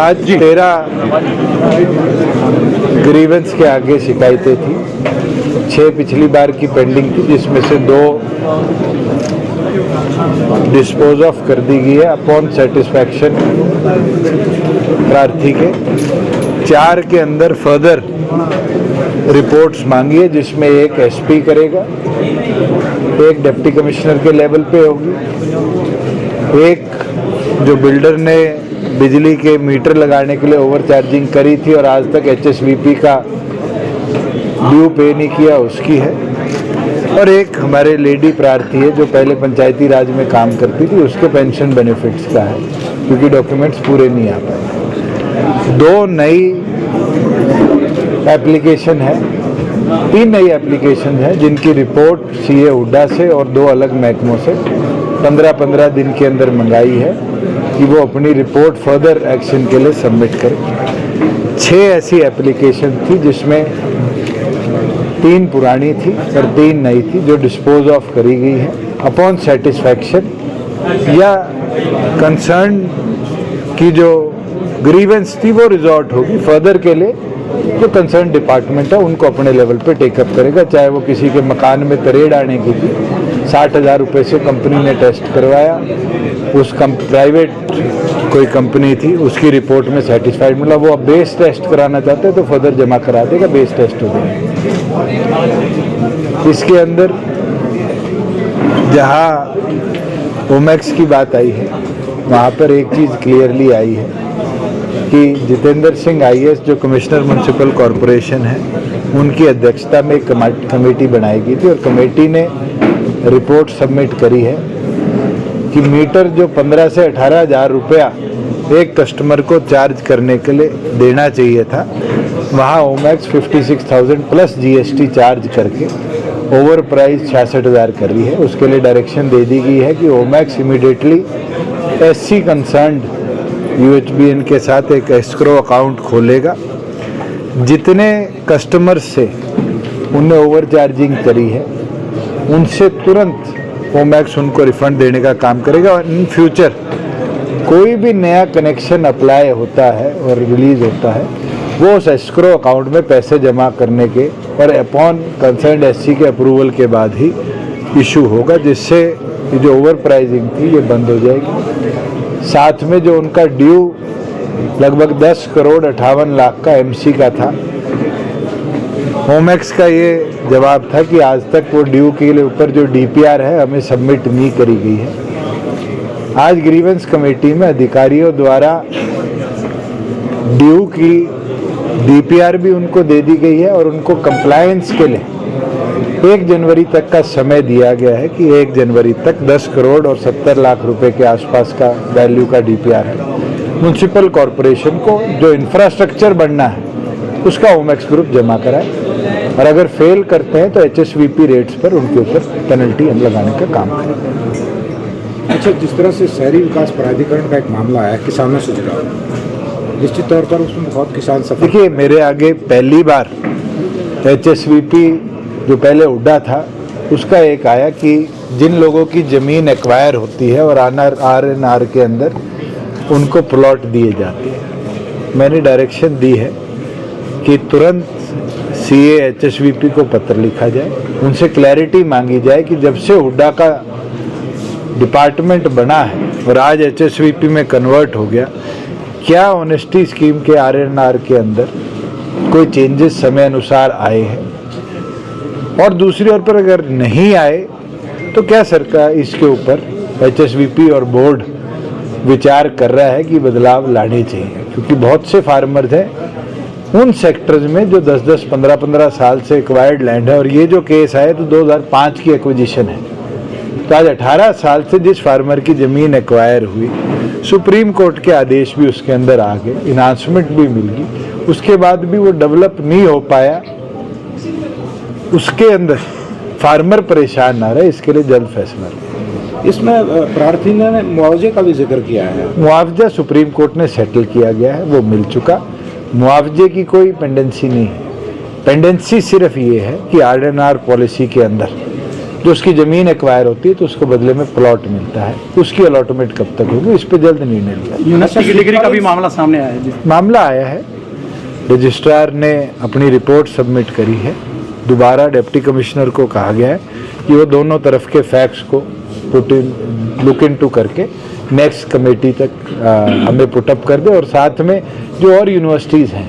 आज 13 ग्रीवेंस के आगे शिकायतें थी, 6 पिछली बार की पेंडिंग थी, जिसमें से 2 डिस्पोज ऑफ कर दी गई है अपॉन सेटिस्फैक्शन प्रार्थी के। 4 के अंदर फर्दर रिपोर्ट्स मांगी है, जिसमें एक एसपी करेगा, एक डिप्टी कमिश्नर के लेवल पे होगी, एक जो बिल्डर ने बिजली के मीटर लगाने के लिए ओवर चार्जिंग करी थी और आज तक एचएसवीपी का ड्यू पे नहीं किया उसकी है, और एक हमारे लेडी प्रार्थी है जो पहले पंचायती राज में काम करती थी, उसके पेंशन बेनिफिट्स का है, क्योंकि डॉक्यूमेंट्स पूरे नहीं आ पाए। 2 नई एप्लीकेशन है, 3 नई एप्लीकेशन है, जिनकी रिपोर्ट सीए हुड्डा से और 2 अलग महकमों से 15-15 दिन के अंदर मंगाई है कि वो अपनी रिपोर्ट फर्दर एक्शन के लिए सबमिट करें। 6 ऐसी एप्लीकेशन थी, जिसमें 3 पुरानी थी और 3 नई थी, जो डिस्पोज ऑफ करी गई है अपॉन सेटिस्फैक्शन या कंसर्न की जो ग्रीवेंस थी वो रिजॉर्ट होगी। फर्दर के लिए जो कंसर्न डिपार्टमेंट है उनको अपने लेवल पे टेकअप करेगा, चाहे वो किसी के मकान में तरेड़ आने की थी, 60,000 रुपये से कंपनी ने टेस्ट करवाया, उस प्राइवेट कोई कंपनी थी, उसकी रिपोर्ट में सेटिस्फाइड मिला, वो अब बेस टेस्ट कराना चाहते हैं तो फर्दर जमा करा देगा, बेस टेस्ट हो जाएगा। इसके अंदर जहाँ ओमैक्स की बात आई है, वहाँ पर एक चीज़ क्लियरली आई है कि जितेंद्र सिंह आईएएस जो कमिश्नर म्युनिसिपल कॉरपोरेशन है, उनकी अध्यक्षता में एक कमेटी बनाई गई थी और कमेटी ने रिपोर्ट सबमिट करी है कि मीटर जो 15 से 18,000 रुपया एक कस्टमर को चार्ज करने के लिए देना चाहिए था, वहाँ ओमैक्स 56,000 प्लस जीएसटी चार्ज करके ओवर प्राइस 66,000 कर रही है। उसके लिए डायरेक्शन दे दी गई है कि ओमैक्स इमीडिएटली एससी कंसर्न्ड यूएचबीएन के साथ एक एस्क्रो अकाउंट खोलेगा। जितने कस्टमर्स से उनने ओवर चार्जिंग करी है, उनसे तुरंत ओमैक्स उनको रिफंड देने का काम करेगा और इन फ्यूचर कोई भी नया कनेक्शन अप्लाई होता है और रिलीज होता है, वो उस एस्क्रो अकाउंट में पैसे जमा करने के और अपॉन कंसर्न्ड एससी के अप्रूवल के बाद ही इशू होगा, जिससे ये जो ओवर प्राइसिंग थी ये बंद हो जाएगी। साथ में जो उनका ड्यू लगभग 10 करोड़ 58 लाख का एमसी का था, ओमैक्स का ये जवाब था कि आज तक वो ड्यू के लिए ऊपर जो डीपीआर है हमें सबमिट नहीं करी गई है। आज ग्रीवेंस कमेटी में अधिकारियों द्वारा ड्यू की डीपीआर भी उनको दे दी गई है और उनको कंप्लायंस के लिए 1 जनवरी तक का समय दिया गया है कि 1 जनवरी तक 10 करोड़ और 70 लाख रुपए के आसपास का वैल्यू का डीपीआर है। म्युनिसिपल कॉरपोरेशन को जो इंफ्रास्ट्रक्चर बनना है उसका ओमैक्स ग्रुप जमा कराए, और अगर फेल करते हैं तो एचएसवीपी रेट्स पर उनके ऊपर पेनल्टी लगाने का काम करें। अच्छा, जिस तरह से शहरी विकास प्राधिकरण का एक मामला आया किसानों से जुड़ा, निश्चित तौर पर उसमें बहुत किसान सफल। देखिए, मेरे आगे पहली बार एचएसवीपी जो पहले हुड्डा था उसका एक आया कि जिन लोगों की ज़मीन एक्वायर होती है और आरएनआर के अंदर उनको प्लॉट दिए जाते हैं, मैंने डायरेक्शन दी है कि तुरंत सीए एचएसवीपी को पत्र लिखा जाए, उनसे क्लैरिटी मांगी जाए कि जब से हुड्डा का डिपार्टमेंट बना है और आज एचएसवीपी में कन्वर्ट हो गया, क्या ऑनेस्टी स्कीम के आरएनआर के अंदर कोई चेंजेस समय अनुसार आए हैं, और दूसरी ओर पर अगर नहीं आए तो क्या सरकार इसके ऊपर एचएसवीपी और बोर्ड विचार कर रहा है कि बदलाव लाने चाहिए। क्योंकि बहुत से फार्मर्स हैं उन सेक्टर्स में जो 10-10, 15-15 साल से एक्वायर्ड लैंड है, और ये जो केस आया तो 2005 की एक्विजिशन है, तो आज 18 साल से जिस फार्मर की ज़मीन एक्वायर हुई, सुप्रीम कोर्ट के आदेश भी उसके अंदर आ गए, इनाउंसमेंट भी मिल गई, उसके बाद भी वो डेवलप नहीं हो पाया, उसके अंदर फार्मर परेशान ना रहे, इसके लिए जल्द फैसला लें। इसमें प्रार्थी ने मुआवजे का भी जिक्र किया है। मुआवजा सुप्रीम कोर्ट ने सेटल किया गया है, वो मिल चुका। मुआवजे की कोई पेंडेंसी नहीं है। पेंडेंसी सिर्फ ये है कि आरएनआर पॉलिसी के अंदर जो उसकी ज़मीन एक्वायर होती है तो उसको बदले में प्लॉट मिलता है, उसकी अलॉटमेंट कब तक होगी, इस पर जल्द निर्णय लिया। यूनिवर्सिटी की डिग्री का भी मामला सामने आया है जी। मामला आया है, रजिस्ट्रार ने अपनी रिपोर्ट सबमिट करी है, दोबारा डिप्टी कमिश्नर को कहा गया है कि वो दोनों तरफ के फैक्ट्स को लुक इनटू करके नेक्स्ट कमेटी तक हमें पुटअप कर दे, और साथ में जो और यूनिवर्सिटीज़ हैं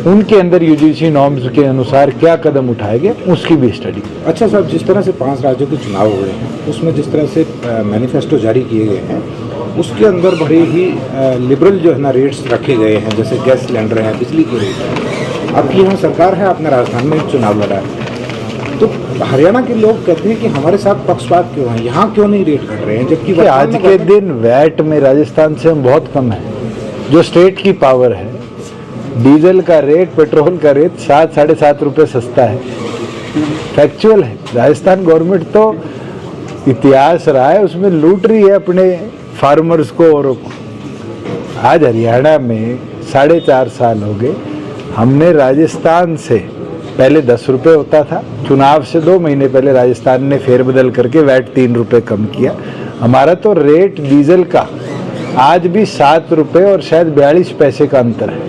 उनके अंदर यूजीसी नॉर्म्स के अनुसार क्या कदम उठाए गए उसकी भी स्टडी। अच्छा साहब, जिस तरह से 5 राज्यों के चुनाव हुए हैं उसमें जिस तरह से मैनिफेस्टो जारी किए गए हैं उसके अंदर बड़े ही लिबरल जो है ना रेट्स रखे गए हैं, जैसे गैस सिलेंडर है, बिजली के रेट है। आपकी यहाँ सरकार है, आपने राजस्थान में चुनाव लड़ा है, तो हरियाणा के लोग कहते हैं कि हमारे साथ पक्षपात क्यों है, यहाँ क्यों नहीं रेट घट रहे हैं, जबकि आज के दिन वैट में राजस्थान से हम बहुत कम है। जो स्टेट की पावर है, डीजल का रेट, पेट्रोल का रेट 7 साढ़े 7 रुपये सस्ता है, फैक्चुअल है। राजस्थान गवर्नमेंट तो इतिहास रहा है उसमें लूट रही है अपने फार्मर्स को औरों को। आज हरियाणा में 4.5 साल हो गए, हमने राजस्थान से पहले 10 रुपये होता था, चुनाव से 2 महीने पहले राजस्थान ने फेरबदल करके वैट 3 रुपये कम किया। हमारा तो रेट डीजल का आज भी 7 रुपये और शायद 42 पैसे का अंतर है।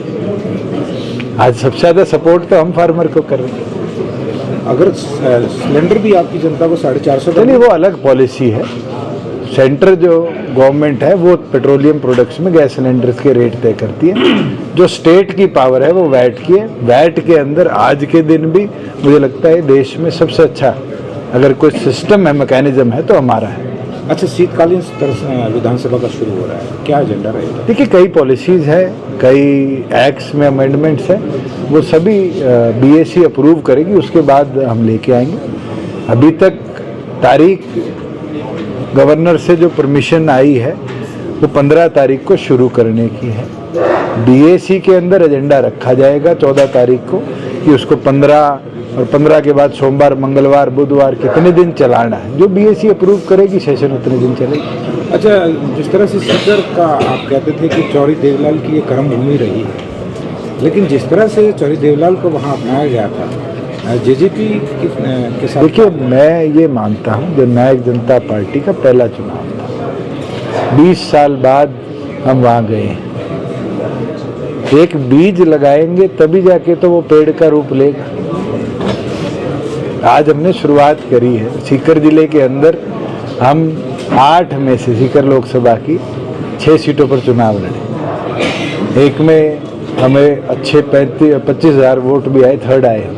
आज सबसे ज़्यादा सपोर्ट तो हम फार्मर को कर रहे हैं। अगर सिलेंडर भी आपकी जनता को 450 चलिए वो अलग पॉलिसी है। सेंटर जो गवर्नमेंट है वो पेट्रोलियम प्रोडक्ट्स में गैस सिलेंडर्स के रेट तय करती है। जो स्टेट की पावर है वो वैट की है। वैट के अंदर आज के दिन भी मुझे लगता है देश में सबसे अच्छा अगर कोई सिस्टम है, मैकेनिज्म है तो हमारा है। अच्छा, शीतकालीन विधानसभा का शुरू हो रहा है, क्या एजेंडा रहेगा? देखिए, कई पॉलिसीज़ है, कई एक्ट्स में अमेंडमेंट्स हैं, वो सभी बीएसी अप्रूव करेगी, उसके बाद हम लेके आएंगे। अभी तक तारीख गवर्नर से जो परमिशन आई है वो 15 तारीख को शुरू करने की है। बीएसी के अंदर एजेंडा रखा जाएगा 14 तारीख को कि उसको 15 और 15 के बाद सोमवार, मंगलवार, बुधवार कितने दिन चलाना है। जो बीएसी अप्रूव करेगी सेशन उतने दिन चलेगी। अच्छा, जिस तरह से सीकर का आप कहते थे कि चौरी देवलाल की ये कर्म भूमि रही है, लेकिन जिस तरह से चौरी देवलाल को वहाँ अपनाया गया था जेजेपी के साथ। देखिए, मैं ये मानता हूँ जननायक जनता पार्टी का पहला चुनाव था, 20 साल बाद हम वहाँ गए हैं। एक बीज लगाएंगे तभी जाके तो वो पेड़ का रूप लेगा। आज हमने शुरुआत करी है। सीकर जिले के अंदर हम 8 में से सीकर लोकसभा की 6 सीटों पर चुनाव लड़े। एक में हमें अच्छे 25,000 वोट भी आए, 3rd आए हम।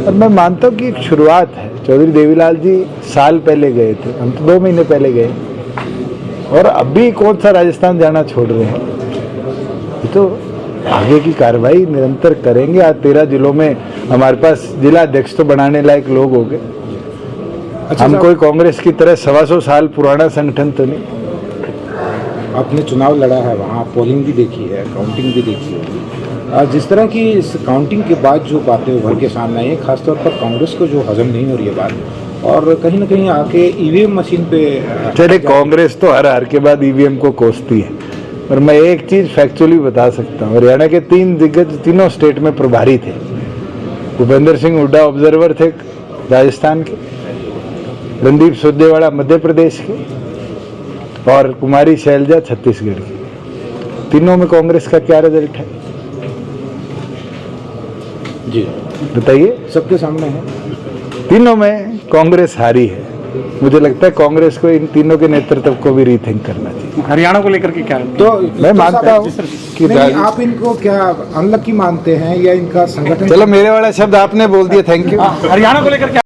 और मैं मानता हूँ कि एक शुरुआत है। चौधरी देवीलाल जी साल पहले गए थे, हम तो 2 महीने पहले गए, और अभी कौन सा राजस्थान जाना छोड़ रहे हैं। ये तो आगे की कार्रवाई निरंतर करेंगे। आज 13 जिलों में हमारे पास जिला अध्यक्ष तो बनाने लायक लोग हो गए। अच्छा, हम कोई कांग्रेस की तरह 125 साल पुराना संगठन तो नहीं। आपने चुनाव लड़ा है, वहाँ पोलिंग भी देखी है, काउंटिंग भी देखी है। जिस तरह की इस काउंटिंग के बाद जो बातें उभर के सामने आई, खासतौर पर कांग्रेस को जो हजम नहीं हो रही है बात, और कहीं ना कहीं आके ईवीएम मशीन पे। चले, कांग्रेस तो हर के बाद ईवीएम को कोसती है, और मैं एक चीज़ फैक्चुअली बता सकता हूँ। हरियाणा के 3 दिग्गज तीनों स्टेट में प्रभारी थे। भूपेंद्र सिंह हुड्डा ऑब्जर्वर थे राजस्थान के, रणदीप सुरजेवाला मध्य प्रदेश के, और कुमारी शैलजा छत्तीसगढ़ की। तीनों में कांग्रेस का क्या रिजल्ट है जी बताइए? सबके सामने है। तीनों में कांग्रेस हारी है। मुझे लगता है कांग्रेस को इन तीनों के नेतृत्व को भी रीथिंक करना चाहिए। हरियाणा को लेकर के क्या है? तो मैं मानता हूँ कि नहीं, आप इनको क्या अनलकी मानते हैं या इनका संगठन? चलो, मेरे वाला शब्द आपने बोल दिया, थैंक यू। हरियाणा को लेकर क्या